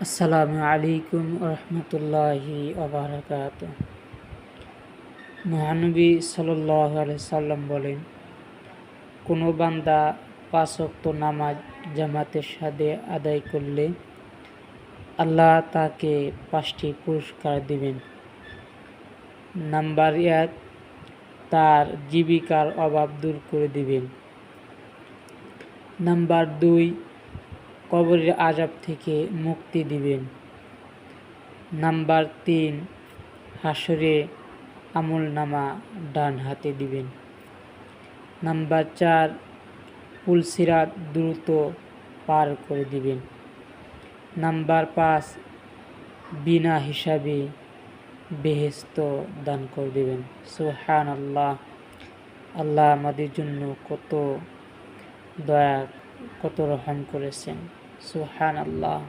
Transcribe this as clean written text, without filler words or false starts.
আসসালামু আলাইকুম রহমতুল্লাহি ওবারাকাত। মহানবী সাল্লাল্লাহু আলাইহি সাল্লাম বলেন, কোনো বান্দা 5 ওয়াক্ত নামাজ জামাতের সাথে আদায় করলে আল্লাহ তাকে 5টি পুরস্কার দিবেন। নাম্বার 1, তার জীবিকার অভাব দূর করে দিবেন। নাম্বার 2, কবরের আযাব থেকে মুক্তি দিবেন। নাম্বার 3, হাসরে আমলনামা ডান হাতে দিবেন। নাম্বার 4, পুলসিরাত দ্রুত পার করে দিবেন। নাম্বার 5, বিনা হিসাবে বেহেশত দান করে দিবেন। সুবহানাল্লাহ। আল্লাহ আমাদের জন্য কত দয়া, কত রহম করেছেন। সুবহানাল্লাহ।